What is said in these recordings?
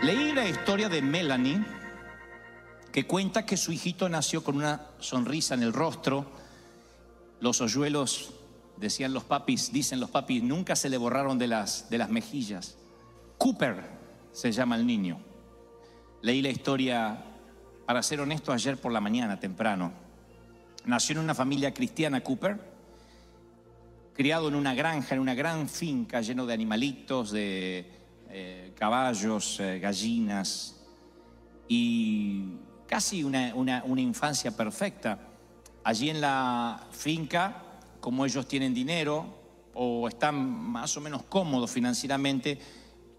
Leí la historia de Melanie, que cuenta que su hijito nació con una sonrisa en el rostro. Los hoyuelos, dicen los papis, nunca se le borraron de las mejillas. Cooper se llama el niño. Leí la historia, para ser honesto, ayer por la mañana, temprano. Nació en una familia cristiana, Cooper, criado en una granja, en una gran finca, lleno de animalitos, de caballos, gallinas, y casi una infancia perfecta. Allí en la finca, como ellos tienen dinero o están más o menos cómodos financieramente,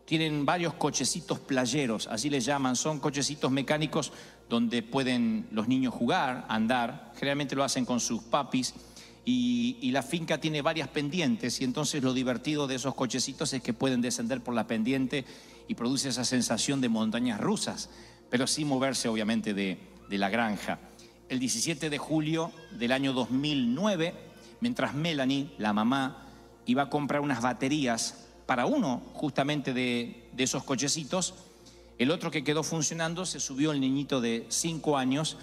tienen varios cochecitos playeros, así les llaman. Son cochecitos mecánicos donde pueden los niños jugar, andar. Generalmente lo hacen con sus papis. Y la finca tiene varias pendientes, y entonces lo divertido de esos cochecitos es que pueden descender por la pendiente y produce esa sensación de montañas rusas, pero sin moverse obviamente de la granja. El 17 de julio del año 2009, mientras Melanie, la mamá, iba a comprar unas baterías para uno justamente de esos cochecitos, el otro que quedó funcionando, se subió el niñito de 5 años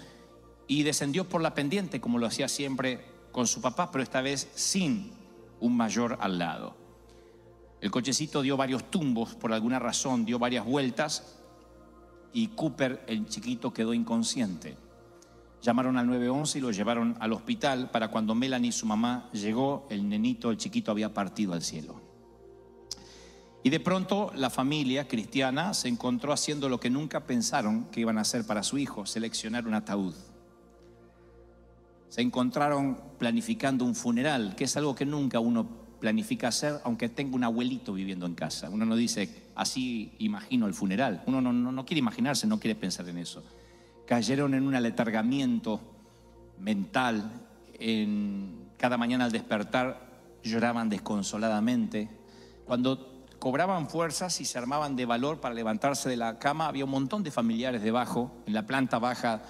y descendió por la pendiente como lo hacía siempre con su papá, pero esta vez sin un mayor al lado. El cochecito dio varios tumbos, por alguna razón dio varias vueltas, y Cooper, el chiquito, quedó inconsciente. Llamaron al 911 y lo llevaron al hospital. Para cuando Melanie, su mamá, llegó, el nenito, el chiquito, había partido al cielo. Y de pronto la familia cristiana se encontró haciendo lo que nunca pensaron que iban a hacer para su hijo: seleccionar un ataúd. Se encontraron planificando un funeral, que es algo que nunca uno planifica hacer, aunque tenga un abuelito viviendo en casa. Uno no dice, así imagino el funeral. Uno no quiere imaginarse, no quiere pensar en eso. Cayeron en un aletargamiento mental. Cada mañana al despertar lloraban desconsoladamente. Cuando cobraban fuerzas y se armaban de valor para levantarse de la cama, había un montón de familiares debajo, en la planta baja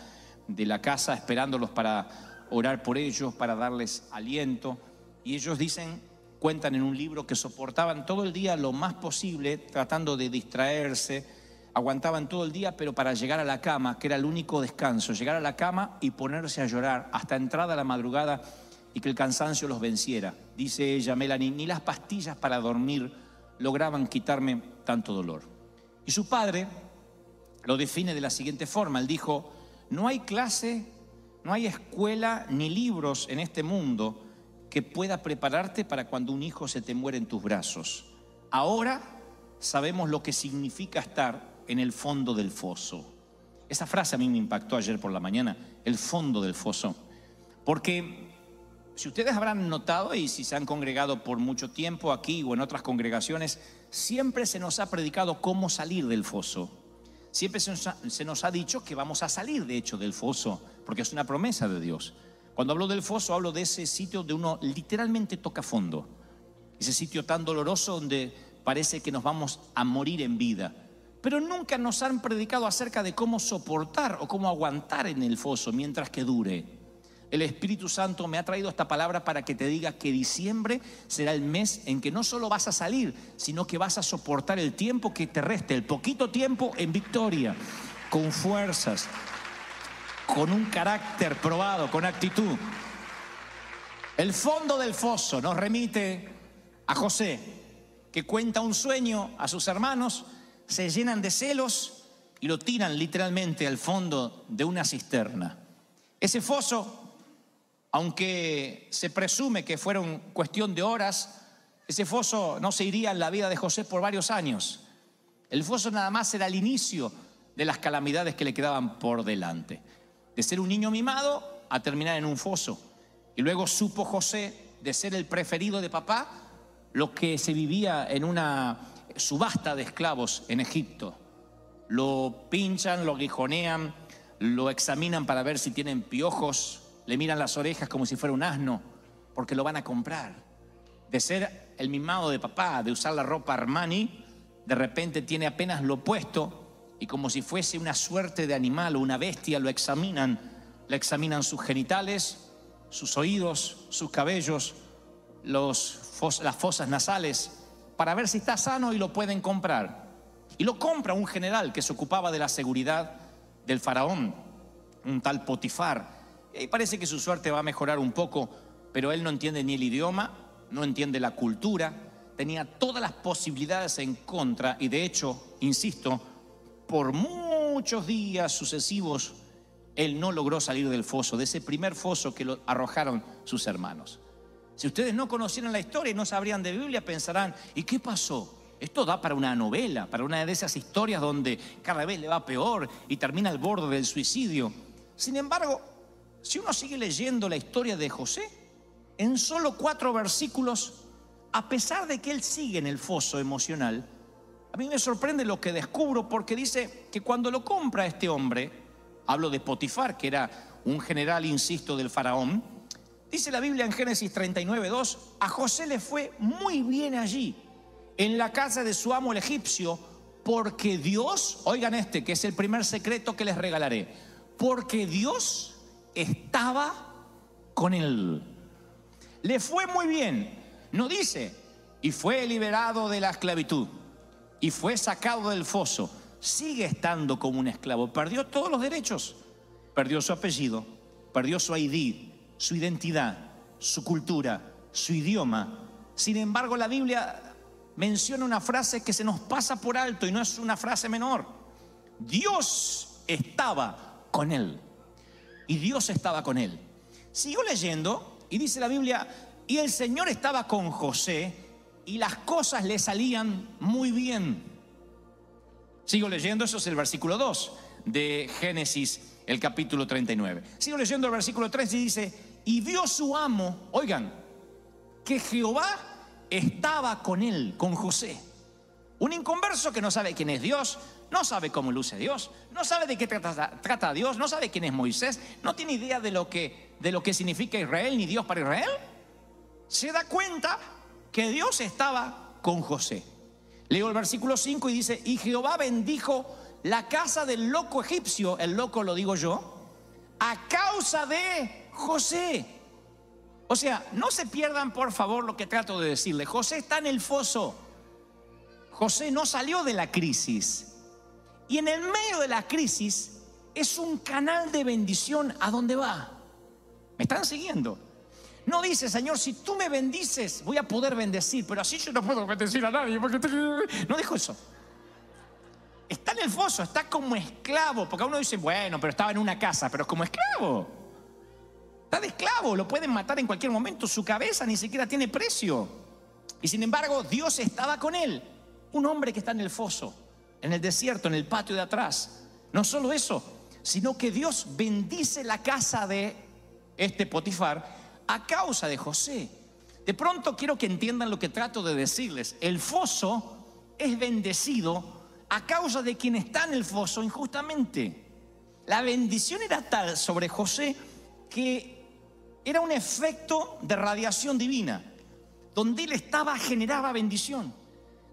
de la casa, esperándolos para orar por ellos, para darles aliento. Y ellos cuentan en un libro que soportaban todo el día lo más posible, tratando de distraerse, aguantaban todo el día, pero para llegar a la cama, que era el único descanso, llegar a la cama y ponerse a llorar hasta entrada la madrugada y que el cansancio los venciera. Dice ella, Melanie, ni las pastillas para dormir lograban quitarme tanto dolor. Y su padre lo define de la siguiente forma. Él dijo: no hay clase, no hay escuela ni libros en este mundo que pueda prepararte para cuando un hijo se te muere en tus brazos. Ahora sabemos lo que significa estar en el fondo del foso. Esa frase a mí me impactó ayer por la mañana, el fondo del foso. Porque si ustedes habrán notado, y si se han congregado por mucho tiempo aquí o en otras congregaciones, siempre se nos ha predicado cómo salir del foso. Siempre se nos ha dicho que vamos a salir, de hecho, del foso, porque es una promesa de Dios. Cuando hablo del foso, hablo de ese sitio donde uno literalmente toca fondo. Ese sitio tan doloroso donde parece que nos vamos a morir en vida. Pero nunca nos han predicado acerca de cómo soportar o cómo aguantar en el foso mientras que dure. El Espíritu Santo me ha traído esta palabra para que te diga que diciembre será el mes en que no solo vas a salir, sino que vas a soportar el tiempo que te reste, el poquito tiempo, en victoria, con fuerzas, con un carácter probado, con actitud. El fondo del foso nos remite a José, que cuenta un sueño a sus hermanos, se llenan de celos y lo tiran literalmente al fondo de una cisterna. Ese foso, aunque se presume que fueron cuestión de horas, ese foso no se iría en la vida de José por varios años. El foso nada más era el inicio de las calamidades que le quedaban por delante. De ser un niño mimado a terminar en un foso. Y luego supo José, de ser el preferido de papá, lo que se vivía en una subasta de esclavos en Egipto. Lo pinchan, lo aguijonean, lo examinan para ver si tienen piojos, le miran las orejas como si fuera un asno, porque lo van a comprar. De ser el mimado de papá, de usar la ropa Armani, de repente tiene apenas lo puesto y como si fuese una suerte de animal o una bestia, le examinan sus genitales, sus oídos, sus cabellos, las fosas nasales, para ver si está sano y lo pueden comprar. Y lo compra un general que se ocupaba de la seguridad del faraón, un tal Potifar. Y parece que su suerte va a mejorar un poco, pero él no entiende ni el idioma, no entiende la cultura, tenía todas las posibilidades en contra y de hecho, insisto, por muchos días sucesivos, él no logró salir del foso, de ese primer foso que lo arrojaron sus hermanos. Si ustedes no conocieran la historia y no sabrían de Biblia, pensarán, ¿y qué pasó? Esto da para una novela, para una de esas historias donde cada vez le va peor y termina al borde del suicidio. Sin embargo, si uno sigue leyendo la historia de José, en solo 4 versículos, a pesar de que él sigue en el foso emocional, a mí me sorprende lo que descubro, porque dice que cuando lo compra este hombre, hablo de Potifar, que era un general, insisto, del faraón, dice la Biblia en Génesis 39:2, a José le fue muy bien allí, en la casa de su amo el egipcio, porque Dios, oigan este, que es el primer secreto que les regalaré, porque Dios estaba con él. Le fue muy bien. No dice, y fue liberado de la esclavitud, y fue sacado del foso. Sigue estando como un esclavo. Perdió todos los derechos. Perdió su apellido, perdió su ID, su identidad, su cultura, su idioma. Sin embargo, la Biblia menciona una frase que se nos pasa por alto y no es una frase menor. Dios estaba con él. Y Dios estaba con él. Sigo leyendo y dice la Biblia, y el Señor estaba con José y las cosas le salían muy bien. Sigo leyendo, eso es el versículo 2 de Génesis, el capítulo 39. Sigo leyendo el versículo 3 y dice, y vio su amo, oigan, que Jehová estaba con él, con José. Un inconverso que no sabe quién es Dios, no sabe cómo luce Dios, no sabe de qué trata Dios, no sabe quién es Moisés, no tiene idea de lo que significa Israel ni Dios para Israel. Se da cuenta que Dios estaba con José. Leo el versículo 5 y dice, y Jehová bendijo la casa del loco egipcio, el loco lo digo yo, a causa de José. O sea, no se pierdan por favor lo que trato de decirle. José está en el foso. José no salió de la crisis. Y en el medio de la crisis es un canal de bendición a donde va. ¿Me están siguiendo? No dice, Señor, si tú me bendices, voy a poder bendecir, pero así yo no puedo bendecir a nadie. No dijo eso. Está en el foso, está como esclavo. Porque uno dice, bueno, pero estaba en una casa, pero es como esclavo. Está de esclavo, lo pueden matar en cualquier momento. Su cabeza ni siquiera tiene precio. Y sin embargo, Dios estaba con él. Un hombre que está en el foso, en el desierto, en el patio de atrás. No solo eso, sino que Dios bendice la casa de este Potifar a causa de José. De pronto quiero que entiendan lo que trato de decirles. El foso es bendecido a causa de quien está en el foso injustamente. La bendición era tal sobre José que era un efecto de radiación divina. Donde él estaba generaba bendición.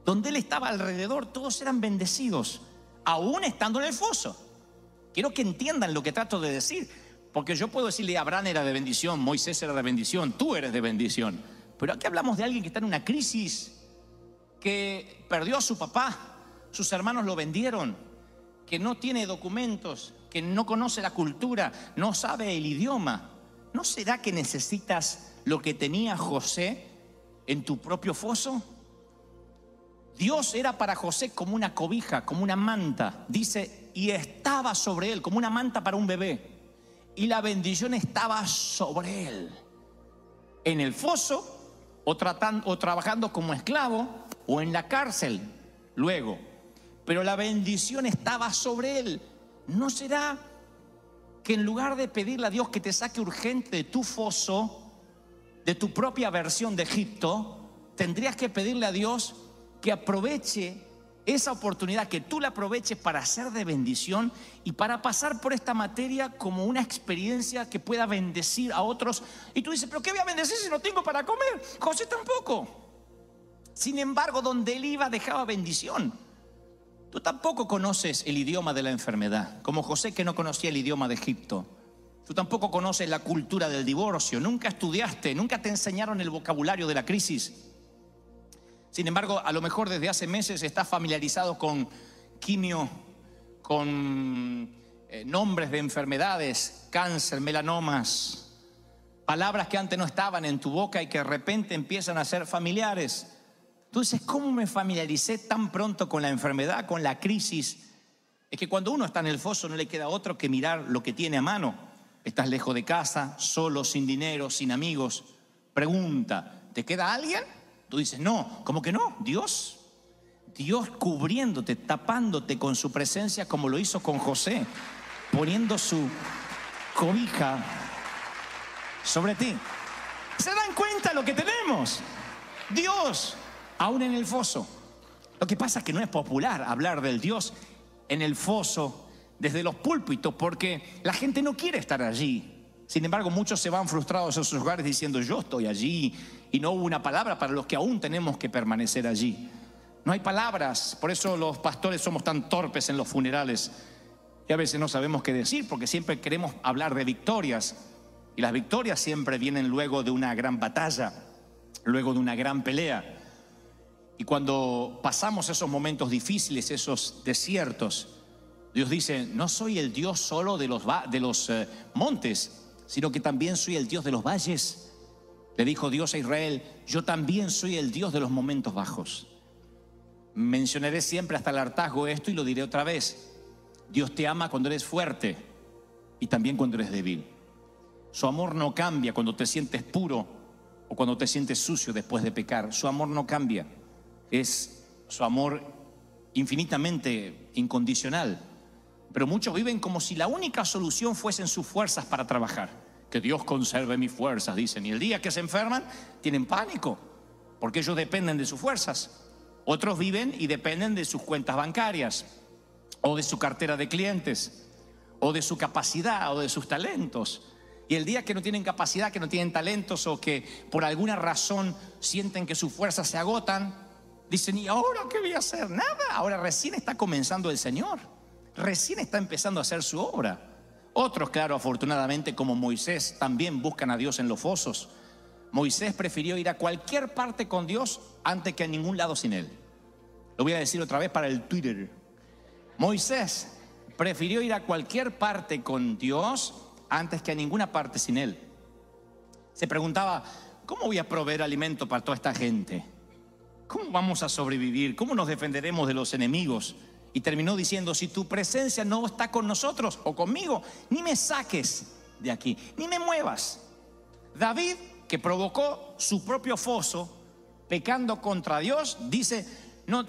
Donde él estaba alrededor todos eran bendecidos, aún estando en el foso. Quiero que entiendan lo que trato de decir, porque yo puedo decirle, Abraham era de bendición, Moisés era de bendición, tú eres de bendición. Pero aquí hablamos de alguien que está en una crisis, que perdió a su papá, sus hermanos lo vendieron, que no tiene documentos, que no conoce la cultura, no sabe el idioma. ¿No será que necesitas lo que tenía José en tu propio foso? Dios era para José como una cobija, como una manta. Dice, y estaba sobre él, como una manta para un bebé. Y la bendición estaba sobre él. En el foso, o trabajando como esclavo, o en la cárcel, luego. Pero la bendición estaba sobre él. ¿No será que en lugar de pedirle a Dios que te saque urgente de tu foso, de tu propia versión de Egipto, tendrías que pedirle a Dios que aproveche esa oportunidad, que tú la aproveches para ser de bendición y para pasar por esta materia como una experiencia que pueda bendecir a otros? Y tú dices, ¿pero qué voy a bendecir si no tengo para comer? José tampoco. Sin embargo, donde él iba dejaba bendición. Tú tampoco conoces el idioma de la enfermedad, como José, que no conocía el idioma de Egipto. Tú tampoco conoces la cultura del divorcio, nunca estudiaste, nunca te enseñaron el vocabulario de la crisis. Sin embargo, a lo mejor desde hace meses estás familiarizado con quimio, con nombres de enfermedades, cáncer, melanomas, palabras que antes no estaban en tu boca y que de repente empiezan a ser familiares. Entonces, ¿cómo me familiaricé tan pronto con la enfermedad, con la crisis? Es que cuando uno está en el foso no le queda otro que mirar lo que tiene a mano. Estás lejos de casa, solo, sin dinero, sin amigos. Pregunta, ¿te queda alguien? Tú dices, no. ¿Cómo que no? Dios cubriéndote, tapándote con su presencia, como lo hizo con José, poniendo su cobija sobre ti. ¿Se dan cuenta lo que tenemos? Dios, aún en el foso. Lo que pasa es que no es popular hablar del Dios en el foso desde los púlpitos, porque la gente no quiere estar allí. Sin embargo, muchos se van frustrados a sus hogares diciendo, yo estoy allí, y no hubo una palabra para los que aún tenemos que permanecer allí. No hay palabras, por eso los pastores somos tan torpes en los funerales y a veces no sabemos qué decir, porque siempre queremos hablar de victorias, y las victorias siempre vienen luego de una gran batalla, luego de una gran pelea. Y cuando pasamos esos momentos difíciles, esos desiertos, Dios dice, no soy el Dios solo de los montes, sino que también soy el Dios de los valles. Le dijo Dios a Israel, yo también soy el Dios de los momentos bajos. Mencionaré siempre hasta el hartazgo esto y lo diré otra vez. Dios te ama cuando eres fuerte y también cuando eres débil. Su amor no cambia cuando te sientes puro o cuando te sientes sucio después de pecar. Su amor no cambia. Es su amor infinitamente incondicional. Pero muchos viven como si la única solución fuesen sus fuerzas para trabajar. Que Dios conserve mis fuerzas, dicen. Y el día que se enferman, tienen pánico, porque ellos dependen de sus fuerzas. Otros viven y dependen de sus cuentas bancarias, o de su cartera de clientes, o de su capacidad, o de sus talentos. Y el día que no tienen capacidad, que no tienen talentos, o que por alguna razón sienten que sus fuerzas se agotan, dicen, ¿y ahora qué voy a hacer? Nada, ahora recién está comenzando el Señor. Recién está empezando a hacer su obra. Otros, claro, afortunadamente, como Moisés, también buscan a Dios en los fosos. Moisés prefirió ir a cualquier parte con Dios antes que a ningún lado sin Él. Lo voy a decir otra vez para el Twitter. Moisés prefirió ir a cualquier parte con Dios antes que a ninguna parte sin Él. Se preguntaba, ¿cómo voy a proveer alimento para toda esta gente? ¿Cómo vamos a sobrevivir? ¿Cómo nos defenderemos de los enemigos? Y terminó diciendo, si tu presencia no está con nosotros o conmigo, ni me saques de aquí, ni me muevas. David, que provocó su propio foso, pecando contra Dios, dice, no,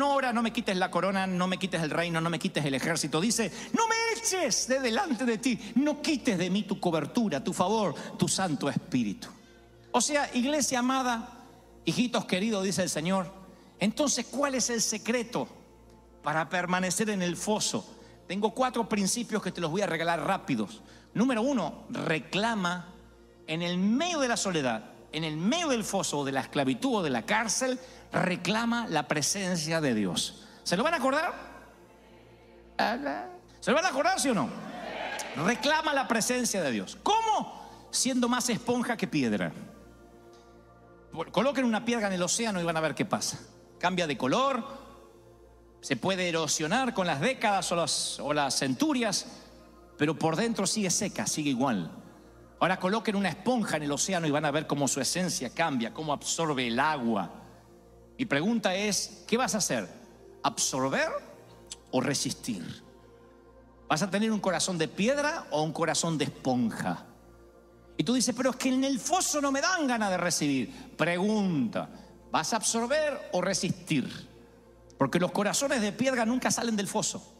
ahora no me quites la corona, no me quites el reino, no me quites el ejército. Dice, no me eches de delante de ti, no quites de mí tu cobertura, tu favor, tu Santo Espíritu. O sea, iglesia amada, hijitos queridos, dice el Señor, entonces, ¿cuál es el secreto para permanecer en el foso? Tengo 4 principios que te los voy a regalar rápidos. Número 1, reclama en el medio de la soledad, en el medio del foso o de la esclavitud o de la cárcel, reclama la presencia de Dios. ¿Se lo van a acordar? ¿Se lo van a acordar, sí o no? Reclama la presencia de Dios. ¿Cómo? Siendo más esponja que piedra. Coloquen una piedra en el océano y van a ver qué pasa. Cambia de color, se puede erosionar con las décadas o las centurias, pero por dentro sigue seca, sigue igual. Ahora coloquen una esponja en el océano y van a ver cómo su esencia cambia, cómo absorbe el agua. Mi pregunta es, ¿qué vas a hacer? ¿Absorber o resistir? ¿Vas a tener un corazón de piedra o un corazón de esponja? Y tú dices, pero es que en el foso no me dan ganas de recibir. Pregunta, ¿vas a absorber o resistir? Porque los corazones de piedra nunca salen del foso.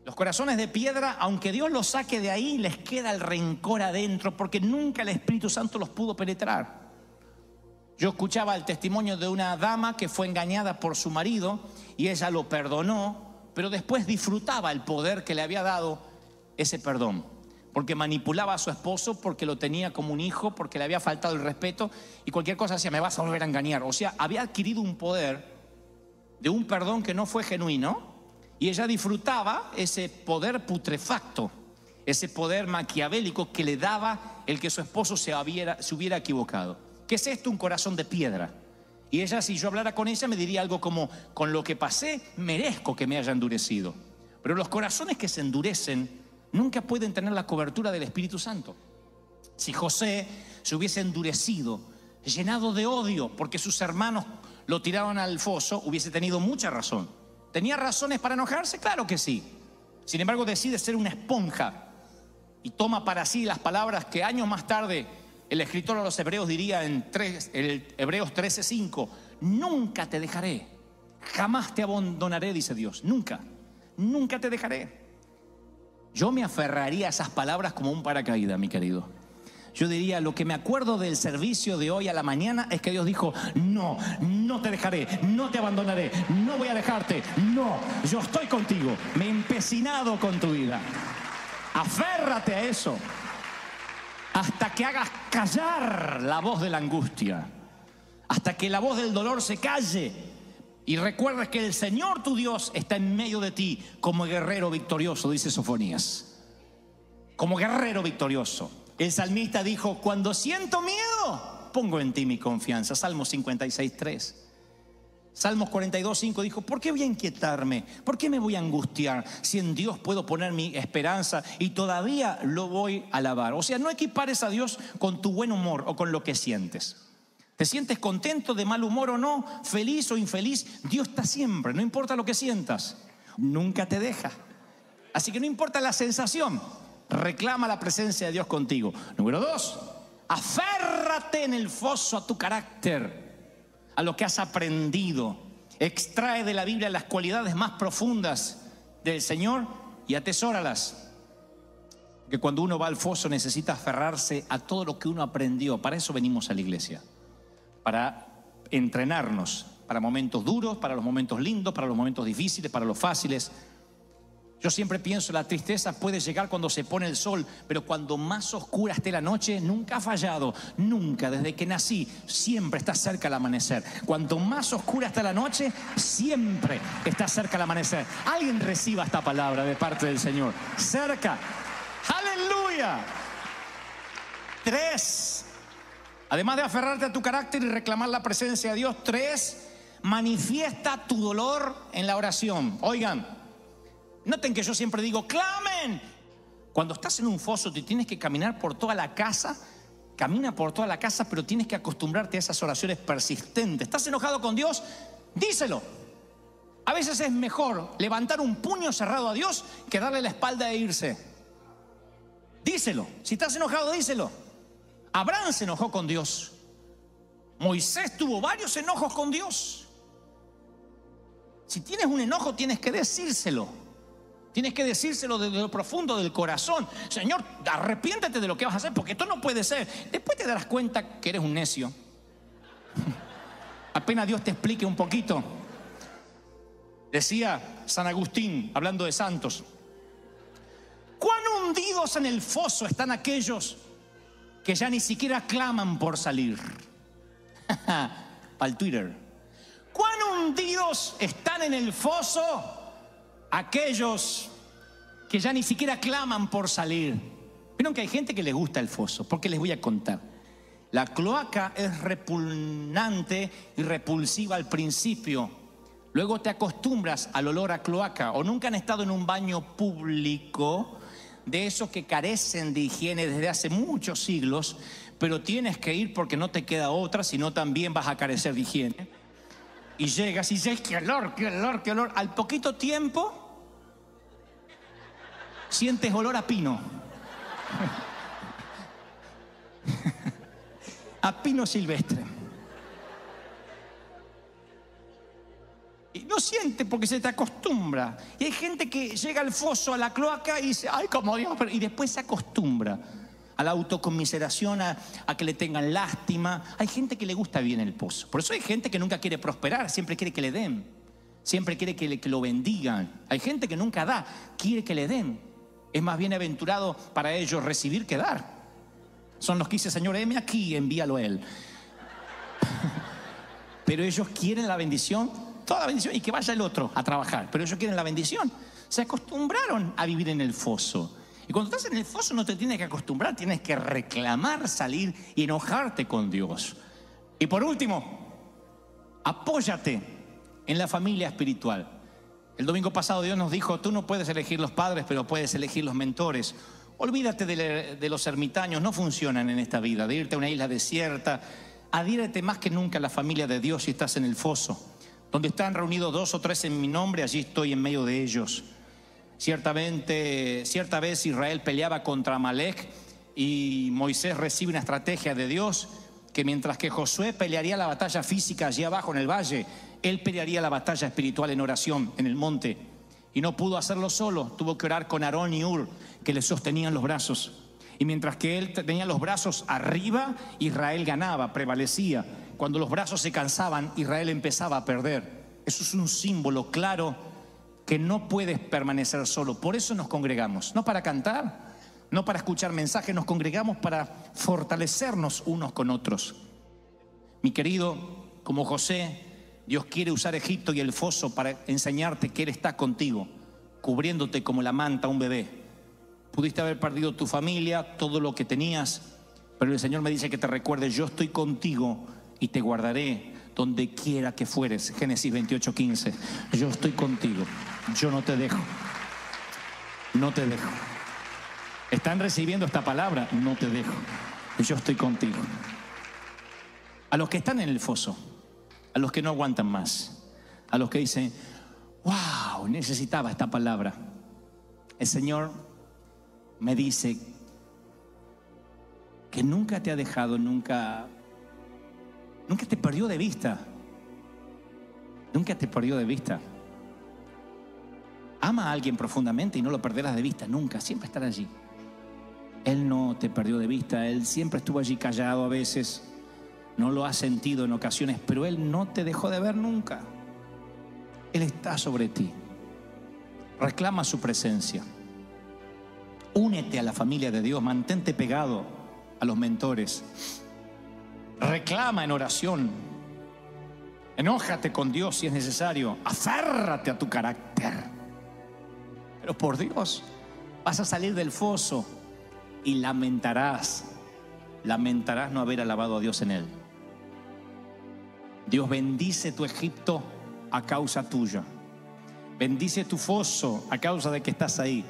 Los corazones de piedra, aunque Dios los saque de ahí, les queda el rencor adentro, porque nunca el Espíritu Santo los pudo penetrar. Yo escuchaba el testimonio de una dama que fue engañada por su marido y ella lo perdonó, pero después disfrutaba el poder que le había dado ese perdón, porque manipulaba a su esposo, porque lo tenía como un hijo, porque le había faltado el respeto y cualquier cosa decía, me vas a volver a engañar. O sea, había adquirido un poder de un perdón que no fue genuino. Y ella disfrutaba ese poder putrefacto, ese poder maquiavélico que le daba el que su esposo se hubiera equivocado. ¿Qué es esto? Un corazón de piedra. Y ella, si yo hablara con ella, me diría algo como: con lo que pasé, merezco que me haya endurecido. Pero los corazones que se endurecen nunca pueden tener la cobertura del Espíritu Santo. Si José se hubiese endurecido, llenado de odio porque sus hermanos lo tiraron al foso, hubiese tenido mucha razón. ¿Tenía razones para enojarse? Claro que sí. Sin embargo, decide ser una esponja y toma para sí las palabras que años más tarde el escritor a los Hebreos diría en Hebreos 13:5: nunca te dejaré, jamás te abandonaré, dice Dios. Nunca, nunca te dejaré. Yo me aferraría a esas palabras como un paracaídas, mi querido. Yo diría: lo que me acuerdo del servicio de hoy a la mañana es que Dios dijo: no, no te dejaré, no te abandonaré, no voy a dejarte, no, yo estoy contigo, me he empecinado con tu vida. Aférrate a eso hasta que hagas callar la voz de la angustia, hasta que la voz del dolor se calle, y recuerdes que el Señor tu Dios está en medio de ti como guerrero victorioso, dice Sofonías. Como guerrero victorioso. El salmista dijo: cuando siento miedo, pongo en ti mi confianza. Salmos 56:3. Salmos 42:5 dijo: ¿por qué voy a inquietarme? ¿Por qué me voy a angustiar? Si en Dios puedo poner mi esperanza y todavía lo voy a alabar. O sea, no equipares a Dios con tu buen humor o con lo que sientes. ¿Te sientes contento, de mal humor o no? ¿Feliz o infeliz? Dios está siempre, no importa lo que sientas. Nunca te deja. Así que no importa la sensación, reclama la presencia de Dios contigo. Número 2, aférrate en el foso a tu carácter, a lo que has aprendido. Extrae de la Biblia las cualidades más profundas del Señor y atesóralas. Que cuando uno va al foso necesita aferrarse a todo lo que uno aprendió. Para eso venimos a la iglesia, para entrenarnos, para momentos duros, para los momentos lindos, para los momentos difíciles, para los fáciles. Yo siempre pienso: la tristeza puede llegar cuando se pone el sol, pero cuando más oscura esté la noche, nunca ha fallado, nunca, desde que nací, siempre está cerca el amanecer. Cuanto más oscura está la noche, siempre está cerca el amanecer. Alguien reciba esta palabra de parte del Señor. Cerca. ¡Aleluya! 3, además de aferrarte a tu carácter y reclamar la presencia de Dios, 3, manifiesta tu dolor en la oración. Oigan, noten que yo siempre digo: clamen. Cuando estás en un foso te tienes que caminar por toda la casa. Camina por toda la casa, pero tienes que acostumbrarte a esas oraciones persistentes. ¿Estás enojado con Dios? Díselo. A veces es mejor levantar un puño cerrado a Dios que darle la espalda e irse. Díselo. Si estás enojado, díselo. Abraham se enojó con Dios. Moisés tuvo varios enojos con Dios. Si tienes un enojo, tienes que decírselo. Tienes que decírselo desde lo profundo del corazón. Señor, arrepiéntete de lo que vas a hacer, porque esto no puede ser. Después te darás cuenta que eres un necio. Apenas Dios te explique un poquito. Decía San Agustín, hablando de santos: cuán hundidos en el foso están aquellos que ya ni siquiera claman por salir. Para el Twitter. Cuán hundidos están en el foso aquellos que ya ni siquiera claman por salir. Vieron que hay gente que le gusta el foso, porque les voy a contar. La cloaca es repugnante y repulsiva al principio. Luego te acostumbras al olor a cloaca. O nunca han estado en un baño público de esos que carecen de higiene desde hace muchos siglos, pero tienes que ir porque no te queda otra, sino también vas a carecer de higiene. Y llegas y dices: qué olor, qué olor, qué olor. Al poquito tiempo sientes olor a pino. A pino silvestre. Y no siente porque se te acostumbra. Y hay gente que llega al foso, a la cloaca, y dice: ay, como Dios. Y después se acostumbra a la autoconmiseración, a que le tengan lástima. Hay gente que le gusta bien el pozo. Por eso hay gente que nunca quiere prosperar, siempre quiere que le den. Siempre quiere que lo bendigan. Hay gente que nunca da, quiere que le den. Es más bienaventurado para ellos recibir que dar. Son los que dicen: Señor, heme aquí, envíalo a él. Pero ellos quieren la bendición, toda la bendición, y que vaya el otro a trabajar. Pero ellos quieren la bendición. Se acostumbraron a vivir en el foso. Y cuando estás en el foso no te tienes que acostumbrar, tienes que reclamar salir y enojarte con Dios. Y por último, Apóyate en la familia espiritual. El domingo pasado Dios nos dijo, tú no puedes elegir los padres, pero puedes elegir los mentores. Olvídate de los ermitaños, no funcionan en esta vida, de irte a una isla desierta. Adhiérete más que nunca a la familia de Dios si estás en el foso. Donde están reunidos 2 o 3 en mi nombre, allí estoy en medio de ellos. Cierta vez Israel peleaba contra Amalek y Moisés recibe una estrategia de Dios que mientras que Josué pelearía la batalla física allí abajo en el valle, él pelearía la batalla espiritual en oración en el monte. Y no pudo hacerlo solo, tuvo que orar con Aarón y Hur, que le sostenían los brazos. Y mientras que él tenía los brazos arriba, Israel ganaba, prevalecía. Cuando los brazos se cansaban, Israel empezaba a perder. Eso es un símbolo claro que no puedes permanecer solo. Por eso nos congregamos, no para cantar, no para escuchar mensajes, nos congregamos para fortalecernos unos con otros. Mi querido, como José, Dios quiere usar Egipto y el foso para enseñarte que Él está contigo, cubriéndote como la manta a un bebé. Pudiste haber perdido tu familia, todo lo que tenías, pero el Señor me dice que te recuerde, yo estoy contigo y te guardaré donde quiera que fueres. Génesis 28:15. Yo estoy contigo, yo no te dejo, no te dejo. ¿Están recibiendo esta palabra? No te dejo, yo estoy contigo. A los que están en el foso, a los que no aguantan más, a los que dicen, wow, necesitaba esta palabra. El Señor me dice que nunca te ha dejado, nunca te perdió de vista. Nunca te perdió de vista. Ama a alguien profundamente y no lo perderás de vista nunca, siempre estará allí. Él no te perdió de vista, Él siempre estuvo allí callado a veces. No lo has sentido en ocasiones, pero Él no te dejó de ver nunca. Él está sobre ti. Reclama su presencia. Únete a la familia de Dios, mantente pegado a los mentores. Reclama en oración. Enójate con Dios si es necesario. Aférrate a tu carácter. Pero por Dios, vas a salir del foso y lamentarás no haber alabado a Dios en él. Dios bendice tu Egipto a causa tuya. Bendice tu foso a causa de que estás ahí.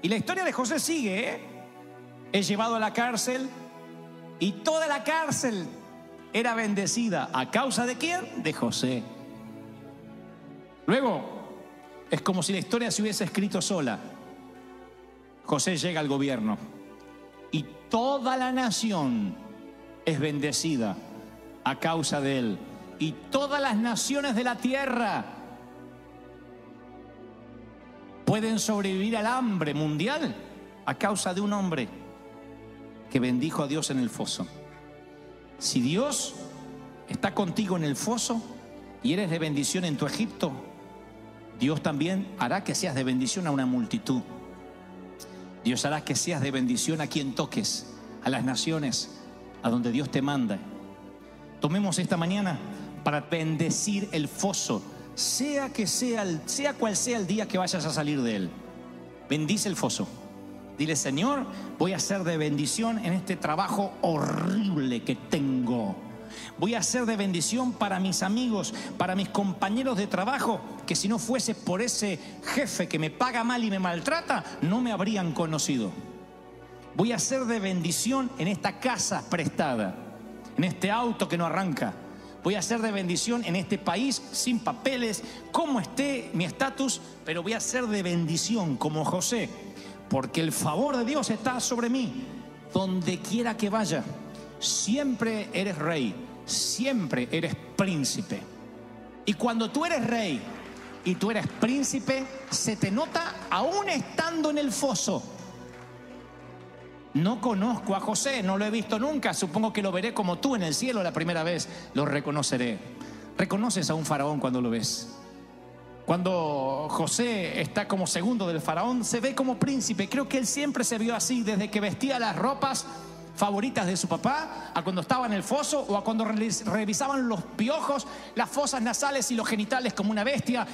Y la historia de José sigue, ¿eh? Es llevado a la cárcel y toda la cárcel era bendecida. ¿A causa de quién? De José. Luego, es como si la historia se hubiese escrito sola. José llega al gobierno y toda la nación es bendecida a causa de él. Y todas las naciones de la tierra pueden sobrevivir al hambre mundial a causa de un hombre que bendijo a Dios en el foso. Si Dios está contigo en el foso y eres de bendición en tu Egipto, Dios también hará que seas de bendición a una multitud. Dios hará que seas de bendición a quien toques, a las naciones, a donde Dios te manda. Tomemos esta mañana para bendecir el foso, sea cual sea el día que vayas a salir de él. Bendice el foso. Dile, Señor, voy a ser de bendición en este trabajo horrible que tengo. Voy a ser de bendición para mis amigos, para mis compañeros de trabajo, que si no fuese por ese jefe que me paga mal y me maltrata, no me habrían conocido. Voy a ser de bendición en esta casa prestada, en este auto que no arranca. Voy a ser de bendición en este país sin papeles, como esté mi estatus, pero voy a ser de bendición como José, porque el favor de Dios está sobre mí, donde quiera que vaya. Siempre eres rey, siempre eres príncipe. Y cuando tú eres rey y tú eres príncipe, se te nota aún estando en el foso. No conozco a José, no lo he visto nunca. Supongo que lo veré como tú en el cielo la primera vez. Lo reconoceré. ¿Reconoces a un faraón cuando lo ves? Cuando José está como segundo del faraón, se ve como príncipe. Creo que él siempre se vio así, desde que vestía las ropas favoritas de su papá, a cuando estaba en el foso, o a cuando revisaban los piojos, las fosas nasales y los genitales como una bestia.